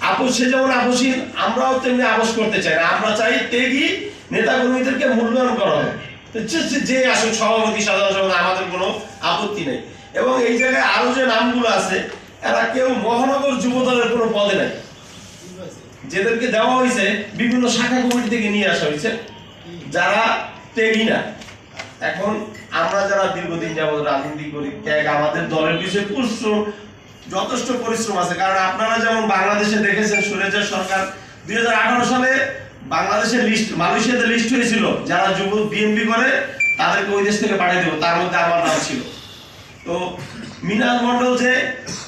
আপোষ, সে যেমন আপোষহীন আমরাও তেমনি আপোষ করতে চাই না। আমরা চাই ত্যাগী নেতাকর্মীদেরকে মূল্যায়ন করা হবে। যে আসুন সভাপতি, সাধারণ সভাপতি, আমাদের কোনো আপত্তি নেই। এবং এই জায়গায় আরো যে নামগুলো আছে এরা কেউ মহানগর যুব দলের কোনো পদে নাই। যাদেরকে দেওয়া হয়েছে বিভিন্ন শাখা কমিটি থেকে নিয়ে আসা হয়েছে, যারা ত্যাগী না। এখন আমরা যারা দীর্ঘদিন যাবত রাজনীতি করি, ত্যাগ আমাদের দলের পিছনে যথেষ্ট পরিশ্রম আছে। কারণ আপনারা যেমন বাংলাদেশে দেখেছেন স্বৈরাচার সরকার 2018 সালে বাংলাদেশের লিস্ট, মালয়েশিয়াতে লিস্ট হয়েছিল যারা যুব বিএনপি করে তাদেরকে ওই দেশ থেকে পাঠিয়ে দেবো, তার মধ্যে আমার নাম ছিল। তো মিনাল মন্ডল যে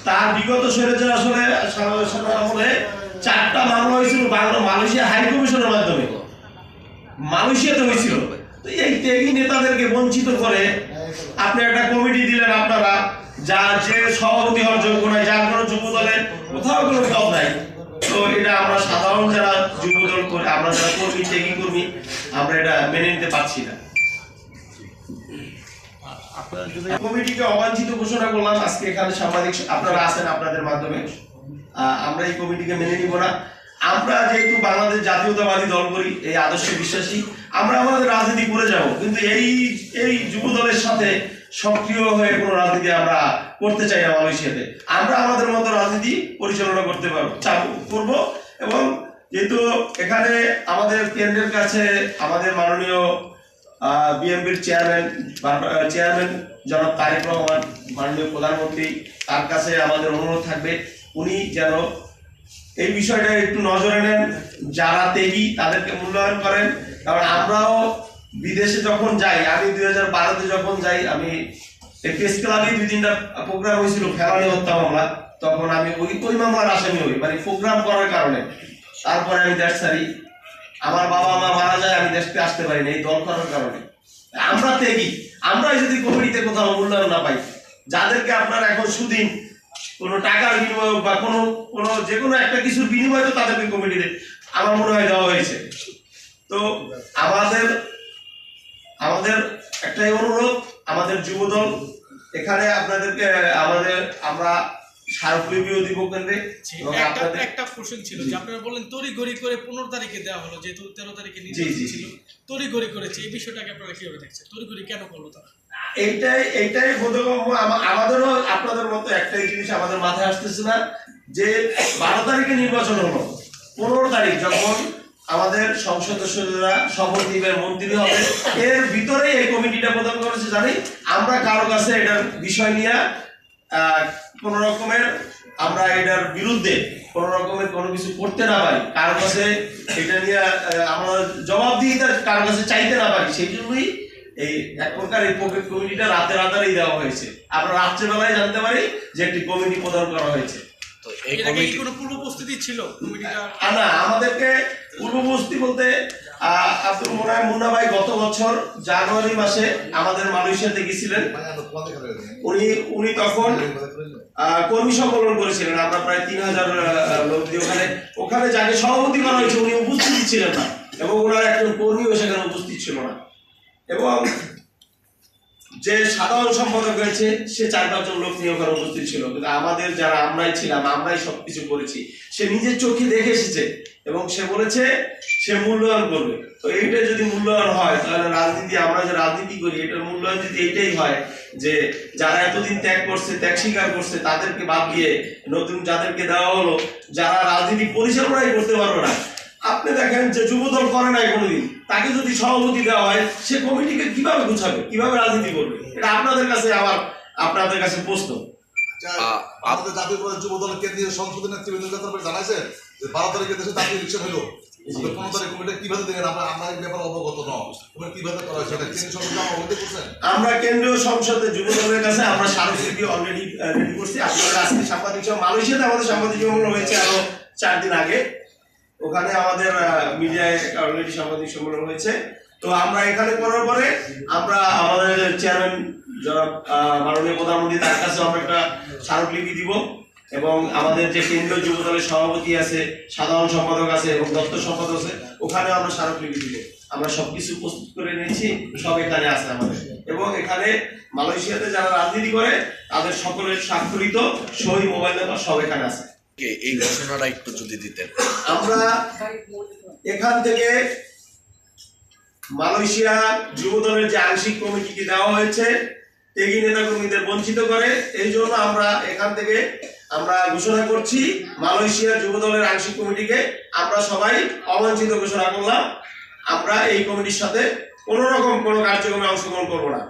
তার বিগত স্বৈরাচার আসলে আমলে 4টা মামলা হয়েছিল মালয়েশিয়া হাই কমিশনের মাধ্যমে, মালয়েশিয়াতে হয়েছিল। তো এই ত্যাগী নেতাদেরকে বঞ্চিত করে আপনি একটা কমিটি দিলেন, আপনারা যা যে সভাপতি হওয়ার যোগ্য নাই, যার কোনো যুব দলে কোথাও কোনো পদ নাই। তো এটা আমরা সাধারণ যারা যুব দল করে, আমরা যারা কর্মী, ত্যাগী কর্মী, আমরা এটা মেনে নিতে পারছি না। কমিটিকে অবাঞ্ছিত ঘোষণা করলাম আজকে এখানে সাংবাদিক আপনারা আছেন, আপনাদের মাধ্যমে আমরা এই কমিটিকে মেনে নিব না। আমরা যেহেতু বাংলাদেশ জাতীয়তাবাদী দল করি, এই আদর্শে বিশ্বাসী, আমরা আমাদের রাজনীতি করে যাব, কিন্তু এই যুব দলের সাথে সক্রিয় হয়ে কোনো রাজনীতি আমরা করতে চাই না। মালয়েশিয়াতে আমরা আমাদের মতো রাজনীতি পরিচালনা করব। এবং যেহেতু এখানে আমাদের কেন্দ্রের কাছে আমাদের মাননীয় বিএনপির চেয়ারম্যান জনাব তারেক রহমান, মাননীয় প্রধানমন্ত্রী, তার কাছে আমাদের অনুরোধ থাকবে উনি যেন এই বিষয়টা একটু নজরে নেন, যারা ত্যাগী তাদেরকে মূল্যায়ন করেন। কারণ আমরাও বিদেশে যখন যাই, আমি 2012-তে যখন যাই, আমি প্রেস ক্লাবে 2-3টা প্রোগ্রাম হয়েছিল ফেলানি হত্যা মামলা, তখন আমি ওই মামলার আসামি হই, মানে প্রোগ্রাম করার কারণে। তারপরে আমি দেশ ছাড়ি, আমার বাবা মা মারা যায়, আমি দেশকে আসতে পারি না এই দল করার কারণে। আমরা ত্যাগী, আমরাই যদি কমিটিতে কোথাও মূল্যায়ন না পাই, যাদেরকে আপনার এখন সুদিন কোনো টাকার বিনিময় বা কোনো যে কোনো একটা কিছুর বিনিময়ে তো তাদেরকে কমিটিতে আমার মনে হয় দেওয়া হয়েছে। তো আমাদের একটাই অনুরোধ, আমাদের যুবদল এখানে আপনাদেরকে আমরা স্মারকলিপিও দিব কেন্দ্রে। একটা কোশ্চেন ছিল যে আপনারা বললেন তড়িঘড়ি করে 15 তারিখে দেওয়া হলো, যেহেতু 13 তারিখে নির্বাচন ছিল, তড়িঘড়ি করেছে, এই বিষয়টাকে আপনারা কিভাবে দেখছেন? তড়িঘড়ি কেন করলো তারা? এইটাই বোধগম্য। আমাদেরও আপনাদের মতো একটাই জিনিস আমাদের মাথায় আসতেছে না যে 12 তারিখে নির্বাচন হলো, 15 তারিখ যখন আমাদের সংসদ সদস্যরা শপথ নিবেন, মন্ত্রী হবে, এর ভিতরে এই কমিটিটা প্রদান করেছে। জানি আমরা কারো কাছে এটার বিষয় নিয়ে কোন রকমের আমরা এটার বিরুদ্ধে কোন রকমের কোনো কিছু করতে না পারি, কারো কাছে এটা নিয়ে আমরা জবাবদিহিতা কারো কাছে চাইতে না পারি, সেই জন্যই এই এক প্রকার এই কমিটিটা রাতেই দেওয়া হয়েছে। আমরা রাত্রেবেলায় জানতে পারি যে একটি কমিটি প্রদান করা হয়েছে। তো এই কমিটি কোনো পূর্ব প্রস্তুতি ছিল কমিটিটা? না, আমাদেরকে পূর্ব প্রস্তুতি বলতে আপনার মনে হয় মুন্না ভাই গত বছর জানুয়ারি মাসে আমাদের মালয়েশিয়াতে গেছিলেন, উনি তখন কর্মী সম্মেলন করেছিলেন। আমরা প্রায় 3000 লোক দিয়ে ওখানে যাকে সভাপতি করা হয়েছে উনি উপস্থিত ছিলেন না, এবং ওনার একজন কর্মীও সেখানে উপস্থিত ছিল না। এবং যে সাধারণ সম্পাদক হয়েছে সে 4-5 জন লোক নিয়ে ওখানে উপস্থিত ছিল, কিন্তু আমাদের যারা আমরাই ছিলাম, আমরাই সবকিছু করেছি। সে নিজের চোখে দেখে এসেছে এবং সে বলেছে সে মূল্যায়ন করবে। তো এইটা যদি মূল্যায়ন হয়, তাহলে রাজনীতি, আমরা যে রাজনীতি করি এটার মূল্যায়ন যদি এইটাই হয় যে যারা এতদিন ত্যাগ করছে, ত্যাগ স্বীকার করছে, তাদেরকে বাদ দিয়ে নতুন যাদেরকে দেওয়া হলো, যারা রাজনীতি পরিচালনাই করতে পারবে না। আপনি দেখেন যে যুবদল করে নাই কোনোদিন, তাকে যদি সভাপতি দেওয়া হয়, সে কমিটিকে কিভাবে গুছাবে, কিভাবে রাজনীতি করবে? এটা আপনাদের কাছে প্রশ্ন। আমাদের জাতীয় যুবদল কেন্দ্রীয় সংসদ নেতৃবৃন্দ জানাইছে যে 12 তারিখে দেশে জাতীয় ইলেকশন হলো, 15 তারিখ কমিটি কিভাবে দিলেন? আমরা এই ব্যাপারে অবগত নয়, কিভাবে করা হয়েছে কেন্দ্রীয় সংসদে অবগত করছেন? আমরা কেন্দ্রীয় সংসদে যুবদলের কাছে আমরা স্মারকলিপি অলরেডি রেডি করছি। আপনারা আজকে সাংবাদিক মালয়েশিয়াতে আমাদের সাংবাদিক সম্মেলন হয়েছে আরো 4 দিন আগে, ওখানে আমাদের মিডিয়ায় অলরেডি সাংবাদিক সম্মেলন হয়েছে। তো আমরা এখানে করার পরে আমরা আমাদের চেয়ারম্যান যারা মাননীয় প্রধানমন্ত্রী, তার কাছে আমরা একটা স্মারকলিপি দিব, এবং আমাদের যে কেন্দ্রীয় যুব দলের সভাপতি আছে, সাধারণ সম্পাদক আছে এবং দপ্তর সম্পাদক আছে, ওখানে আমরা স্মারকলিপি দিব। আমরা সবকিছু প্রস্তুত করে নিয়েছি, সব এখানে আছে আমাদের। এবং এখানে মালয়েশিয়াতে যারা রাজনীতি করে তাদের সকলের স্বাক্ষরিত সই, মোবাইল নাম্বার সব এখানে আছে। এই ঘোষণাটা একটু যদি দিতেন। আমরা এখান থেকে মালয়েশিয়া যুব দলের যে আংশিক কমিটিকে দেওয়া হয়েছে ত্যাগী নেতা কর্মীদের বঞ্চিত করে, এই জন্য আমরা এখান থেকে আমরা ঘোষণা করছি মালয়েশিয়া যুব দলের আংশিক কমিটিকে আমরা সবাই অবাঞ্ছিত ঘোষণা করলাম। আমরা এই কমিটির সাথে কোনো রকম কোনো কার্যক্রমে অংশগ্রহণ করবো না।